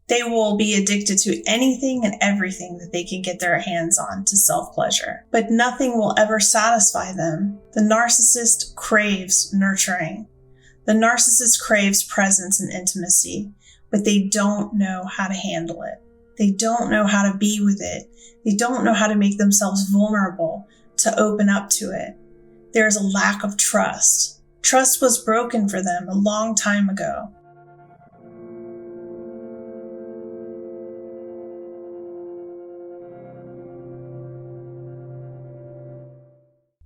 They will be addicted to anything and everything that they can get their hands on to self-pleasure. But nothing will ever satisfy them. The narcissist craves nurturing. The narcissist craves presence and intimacy, but they don't know how to handle it. They don't know how to be with it. They don't know how to make themselves vulnerable, to open up to it. There is a lack of trust. Trust was broken for them a long time ago.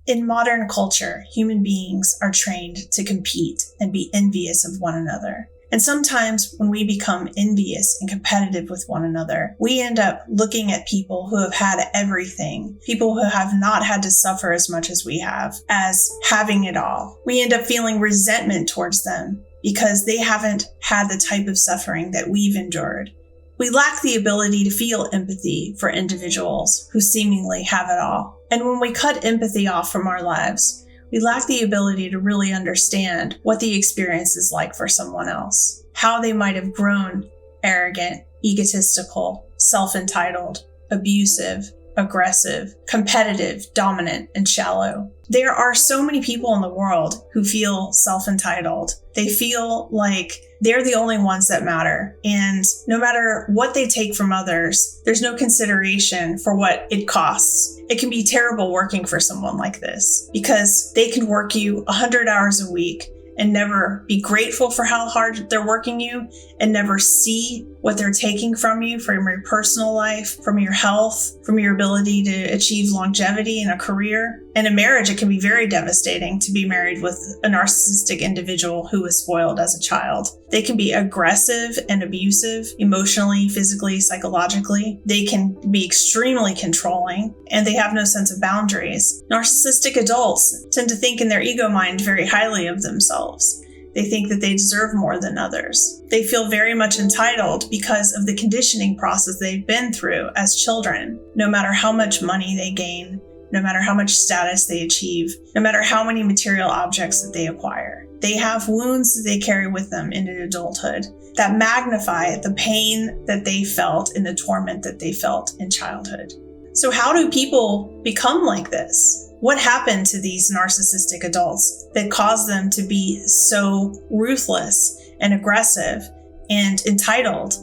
In modern culture, human beings are trained to compete and be envious of one another. And sometimes when we become envious and competitive with one another, we end up looking at people who have had everything, people who have not had to suffer as much as we have, as having it all. We end up feeling resentment towards them because they haven't had the type of suffering that we've endured. We lack the ability to feel empathy for individuals who seemingly have it all. And when we cut empathy off from our lives, we lack the ability to really understand what the experience is like for someone else, how they might have grown arrogant, egotistical, self-entitled, abusive, aggressive, competitive, dominant, and shallow. There are so many people in the world who feel self-entitled. They feel like they're the only ones that matter. And no matter what they take from others, there's no consideration for what it costs. It can be terrible working for someone like this because they can work you 100 hours a week and never be grateful for how hard they're working you and never see what they're taking from you, from your personal life, from your health, from your ability to achieve longevity in a career. In a marriage, it can be very devastating to be married with a narcissistic individual who was spoiled as a child. They can be aggressive and abusive emotionally, physically, psychologically. They can be extremely controlling, and they have no sense of boundaries. Narcissistic adults tend to think in their ego mind very highly of themselves. They think that they deserve more than others. They feel very much entitled because of the conditioning process they've been through as children. No matter how much money they gain, no matter how much status they achieve, no matter how many material objects that they acquire, they have wounds that they carry with them into adulthood that magnify the pain that they felt and the torment that they felt in childhood. So how do people become like this? What happened to these narcissistic adults that caused them to be so ruthless and aggressive and entitled?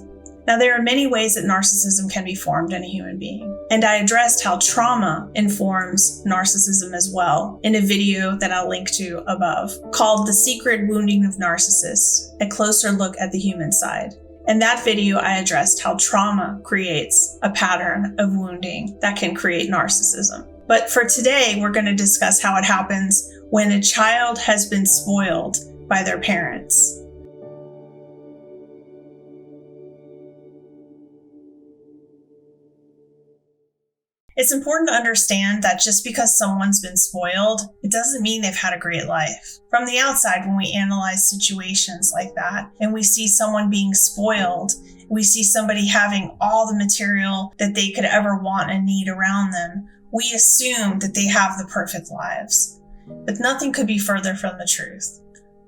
Now, there are many ways that narcissism can be formed in a human being, and I addressed how trauma informs narcissism as well in a video that I'll link to above called The Secret Wounding of Narcissists, a closer look at the human side. In that video, I addressed how trauma creates a pattern of wounding that can create narcissism. But for today, we're going to discuss how it happens when a child has been spoiled by their parents. It's important to understand that just because someone's been spoiled, it doesn't mean they've had a great life. From the outside, when we analyze situations like that, and we see someone being spoiled, we see somebody having all the material that they could ever want and need around them, we assume that they have the perfect lives. But nothing could be further from the truth.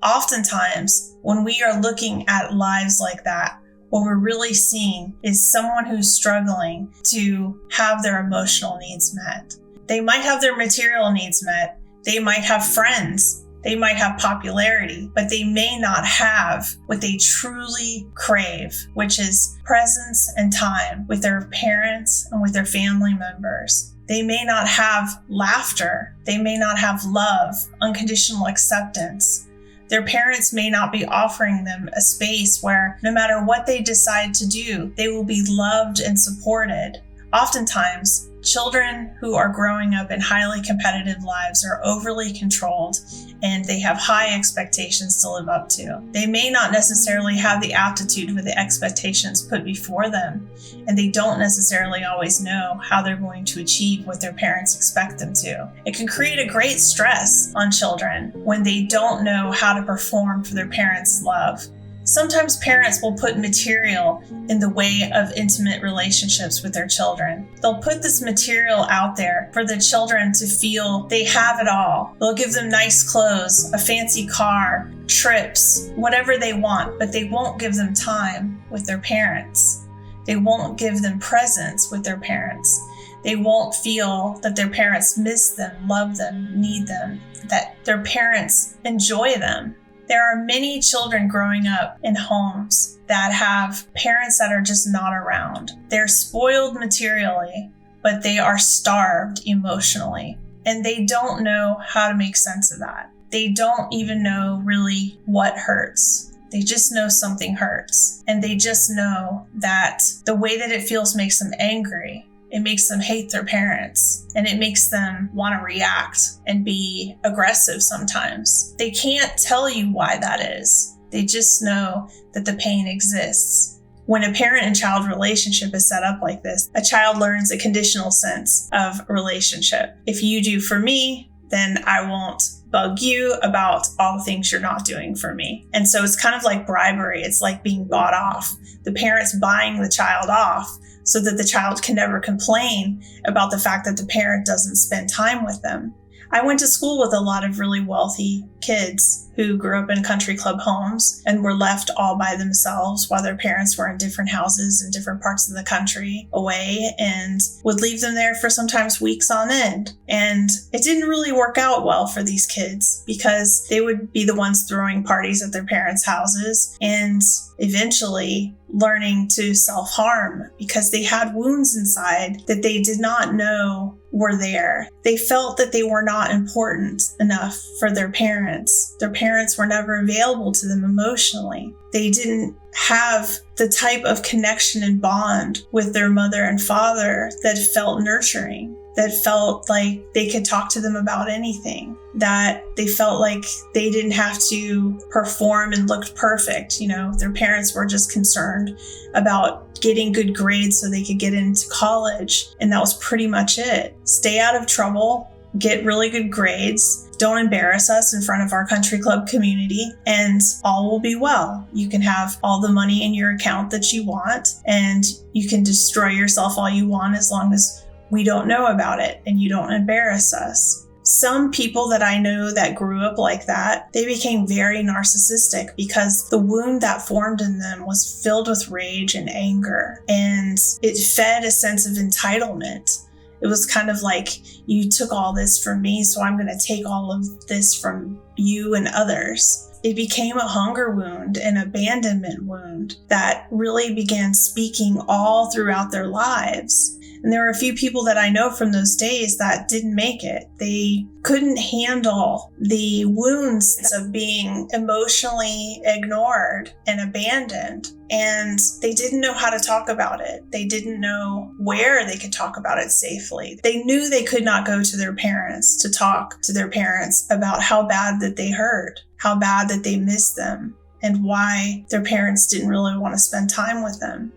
Oftentimes, when we are looking at lives like that, what we're really seeing is someone who's struggling to have their emotional needs met. They might have their material needs met. They might have friends. They might have popularity, but they may not have what they truly crave, which is presence and time with their parents and with their family members. They may not have laughter. They may not have love, unconditional acceptance. Their parents may not be offering them a space where no matter what they decide to do, they will be loved and supported. Oftentimes, children who are growing up in highly competitive lives are overly controlled and they have high expectations to live up to. They may not necessarily have the aptitude for the expectations put before them, and they don't necessarily always know how they're going to achieve what their parents expect them to. It can create a great stress on children when they don't know how to perform for their parents' love. Sometimes parents will put material in the way of intimate relationships with their children. They'll put this material out there for the children to feel they have it all. They'll give them nice clothes, a fancy car, trips, whatever they want, but they won't give them time with their parents. They won't give them presence with their parents. They won't feel that their parents miss them, love them, need them, that their parents enjoy them. There are many children growing up in homes that have parents that are just not around. They're spoiled materially, but they are starved emotionally. And they don't know how to make sense of that. They don't even know really what hurts. They just know something hurts. And they just know that the way that it feels makes them angry. It makes them hate their parents, and it makes them want to react and be aggressive sometimes. They can't tell you why that is. They just know that the pain exists. When a parent and child relationship is set up like this, a child learns a conditional sense of relationship. If you do for me, then I won't bug you about all the things you're not doing for me. And so it's kind of like bribery. It's like being bought off. The parent's buying the child off so that the child can never complain about the fact that the parent doesn't spend time with them. I went to school with a lot of really wealthy kids who grew up in country club homes and were left all by themselves while their parents were in different houses in different parts of the country away, and would leave them there for sometimes weeks on end. And it didn't really work out well for these kids because they would be the ones throwing parties at their parents' houses and eventually learning to self-harm because they had wounds inside that they did not know were there. They felt that they were not important enough for their parents. Their parents were never available to them emotionally. They didn't have the type of connection and bond with their mother and father that felt nurturing, that felt like they could talk to them about anything, that they felt like they didn't have to perform and look perfect. You know, their parents were just concerned about getting good grades so they could get into college. And that was pretty much it. Stay out of trouble, get really good grades, don't embarrass us in front of our country club community, and all will be well. You can have all the money in your account that you want, and you can destroy yourself all you want as long as we don't know about it and you don't embarrass us. Some people that I know that grew up like that, they became very narcissistic because the wound that formed in them was filled with rage and anger, and it fed a sense of entitlement. It was kind of like, you took all this from me, so I'm going to take all of this from you and others. It became a hunger wound, an abandonment wound that really began speaking all throughout their lives. And there were a few people that I know from those days that didn't make it. They couldn't handle the wounds of being emotionally ignored and abandoned. And they didn't know how to talk about it. They didn't know where they could talk about it safely. They knew they could not go to their parents to talk to their parents about how bad that they hurt, how bad that they missed them, and why their parents didn't really want to spend time with them.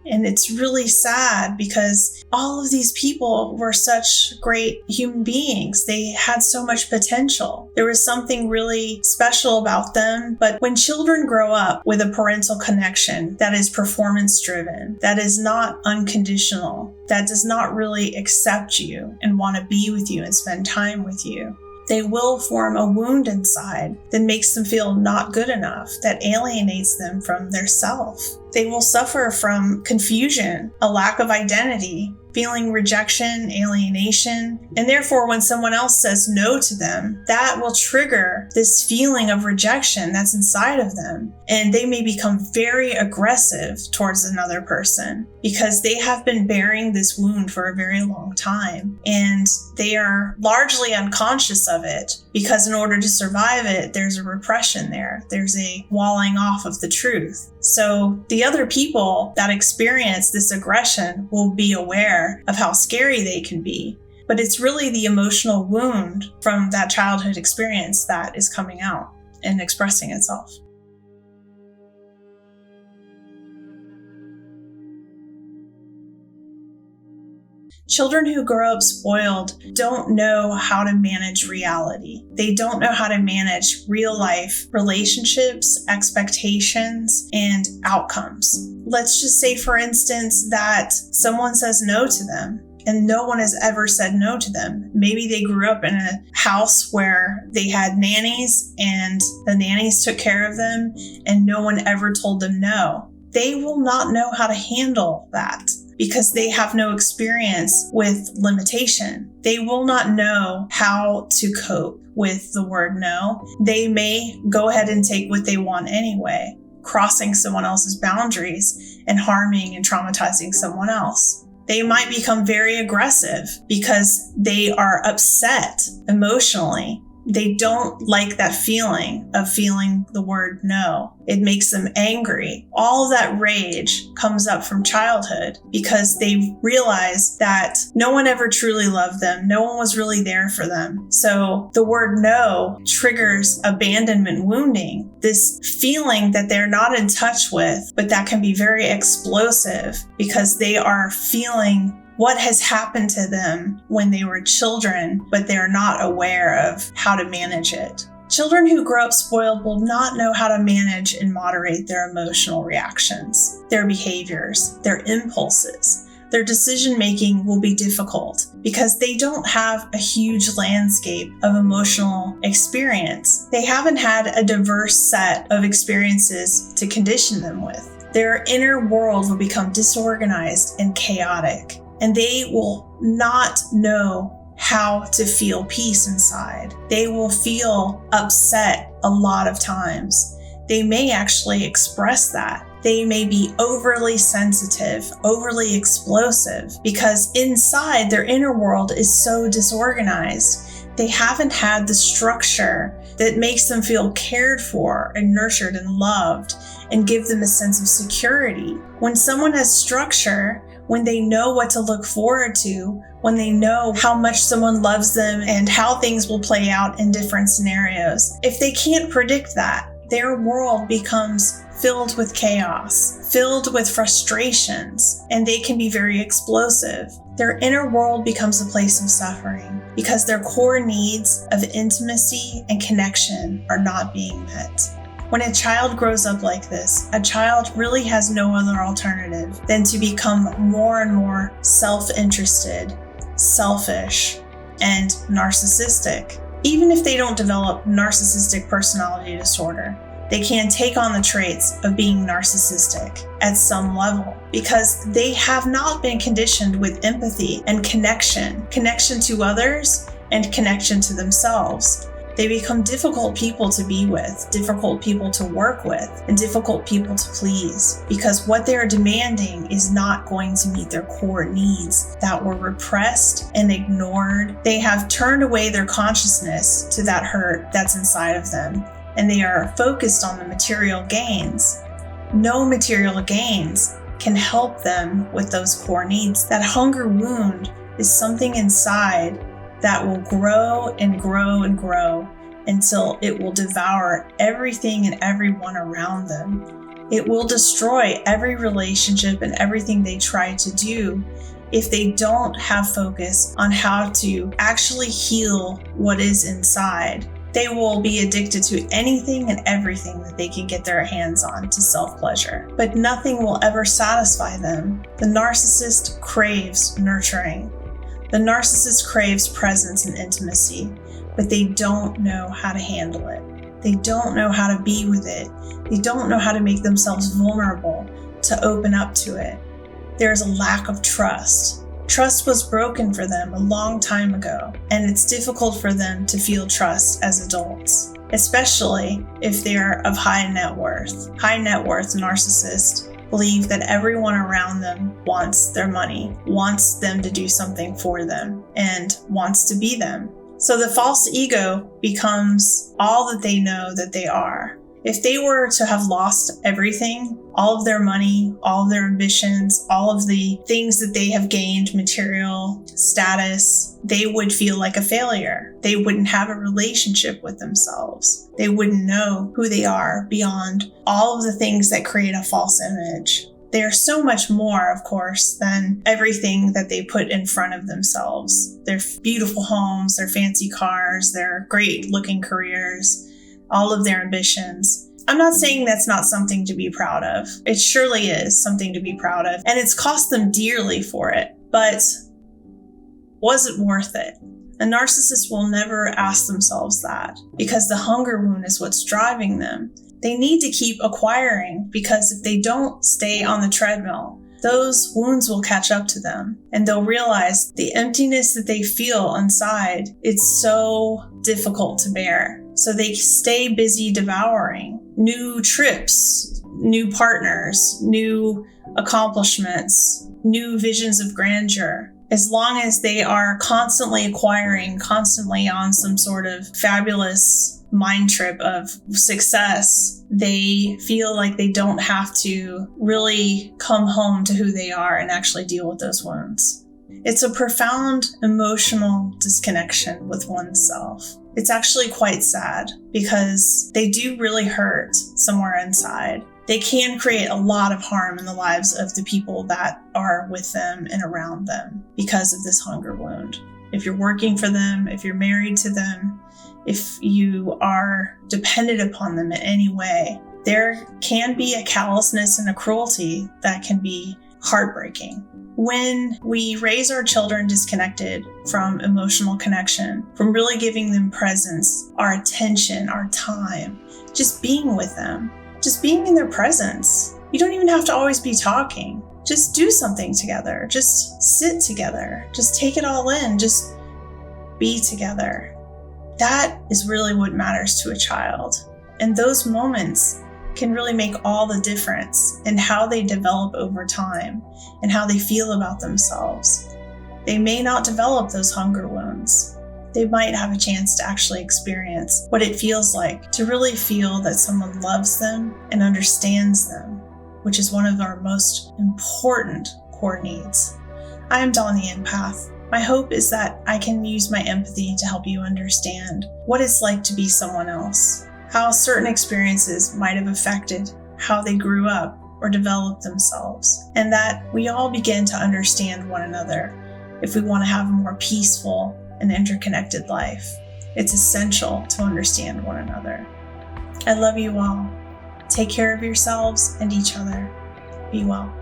And it's really sad because all of these people were such great human beings. They had so much potential. There was something really special about them. But when children grow up with a parental connection that is performance driven, that is not unconditional, that does not really accept you and want to be with you and spend time with you, they will form a wound inside that makes them feel not good enough, that alienates them from their self. They will suffer from confusion, a lack of identity, feeling rejection, alienation, and therefore when someone else says no to them, that will trigger this feeling of rejection that's inside of them. And they may become very aggressive towards another person because they have been bearing this wound for a very long time. And they are largely unconscious of it because in order to survive it, there's a repression there. There's a walling off of the truth. So the other people that experience this aggression will be aware of how scary they can be. But it's really the emotional wound from that childhood experience that is coming out and expressing itself. Children who grow up spoiled don't know how to manage reality. They don't know how to manage real life relationships, expectations, and outcomes. Let's just say, for instance, that someone says no to them and no one has ever said no to them. Maybe they grew up in a house where they had nannies and the nannies took care of them and no one ever told them no. they will not know how to handle that because they have no experience with limitation. They will not know how to cope with the word no. They may go ahead and take what they want anyway, crossing someone else's boundaries and harming and traumatizing someone else. They might become very aggressive because they are upset emotionally. They don't like that feeling of feeling the word no. It makes them angry. All that rage comes up from childhood because they realize that no one ever truly loved them. No one was really there for them. So the word no triggers abandonment wounding, this feeling that they're not in touch with, but that can be very explosive because they are feeling what has happened to them when they were children, but they're not aware of how to manage it. Children who grow up spoiled will not know how to manage and moderate their emotional reactions, their behaviors, their impulses. Their decision-making will be difficult because they don't have a huge landscape of emotional experience. They haven't had a diverse set of experiences to condition them with. Their inner world will become disorganized and chaotic, and they will not know how to feel peace inside. They will feel upset a lot of times. They may actually express that. They may be overly sensitive, overly explosive, because inside their inner world is so disorganized. They haven't had the structure that makes them feel cared for and nurtured and loved and give them a sense of security. When someone has structure, when they know what to look forward to, when they know how much someone loves them and how things will play out in different scenarios, if they can't predict that, their world becomes filled with chaos, filled with frustrations, and they can be very explosive. Their inner world becomes a place of suffering because their core needs of intimacy and connection are not being met. When a child grows up like this, a child really has no other alternative than to become more and more self-interested, selfish, and narcissistic. Even if they don't develop narcissistic personality disorder, they can take on the traits of being narcissistic at some level because they have not been conditioned with empathy and connection to others and connection to themselves. They become difficult people to be with, difficult people to work with, and difficult people to please because what they're demanding is not going to meet their core needs that were repressed and ignored. They have turned away their consciousness to that hurt that's inside of them, and they are focused on the material gains. No material gains can help them with those core needs. That hunger wound is something inside that will grow and grow and grow until it will devour everything and everyone around them. It will destroy every relationship and everything they try to do if they don't have focus on how to actually heal what is inside. They will be addicted to anything and everything that they can get their hands on to self-pleasure, but nothing will ever satisfy them. The narcissist craves nurturing. The narcissist craves presence and intimacy, but they don't know how to handle it. They don't know how to be with it. They don't know how to make themselves vulnerable to open up to it. There is a lack of trust. Trust was broken for them a long time ago, and it's difficult for them to feel trust as adults, especially if they're of high net worth. High net worth narcissists believe that everyone around them wants their money, wants them to do something for them, and wants to be them. So the false ego becomes all that they know that they are. If they were to have lost everything, all of their money, all of their ambitions, all of the things that they have gained, material status, they would feel like a failure. They wouldn't have a relationship with themselves. They wouldn't know who they are beyond all of the things that create a false image. They are so much more, of course, than everything that they put in front of themselves. Their beautiful homes, their fancy cars, their great looking careers, all of their ambitions. I'm not saying that's not something to be proud of. It surely is something to be proud of, and it's cost them dearly for it. But was it worth it? A narcissist will never ask themselves that because the hunger wound is what's driving them. They need to keep acquiring, because if they don't stay on the treadmill, those wounds will catch up to them, and they'll realize the emptiness that they feel inside, it's so difficult to bear. So they stay busy devouring new trips, new partners, new accomplishments, new visions of grandeur. As long as they are constantly acquiring, constantly on some sort of fabulous mind trip of success, they feel like they don't have to really come home to who they are and actually deal with those wounds. It's a profound emotional disconnection with oneself. It's actually quite sad, because they do really hurt somewhere inside. They can create a lot of harm in the lives of the people that are with them and around them because of this hunger wound. If you're working for them, if you're married to them, if you are dependent upon them in any way, there can be a callousness and a cruelty that can be heartbreaking. When we raise our children disconnected from emotional connection, from really giving them presence, our attention, our time, just being with them, just being in their presence. You don't even have to always be talking. Just do something together. Just sit together. Just take it all in. Just be together. That is really what matters to a child. And those moments can really make all the difference in how they develop over time and how they feel about themselves. They may not develop those hunger wounds. They might have a chance to actually experience what it feels like to really feel that someone loves them and understands them, which is one of our most important core needs. I am Dawn the Empath. My hope is that I can use my empathy to help you understand what it's like to be someone else, how certain experiences might have affected how they grew up or developed themselves, and that we all begin to understand one another if we want to have a more peaceful and interconnected life. It's essential to understand one another. I love you all. Take care of yourselves and each other. Be well.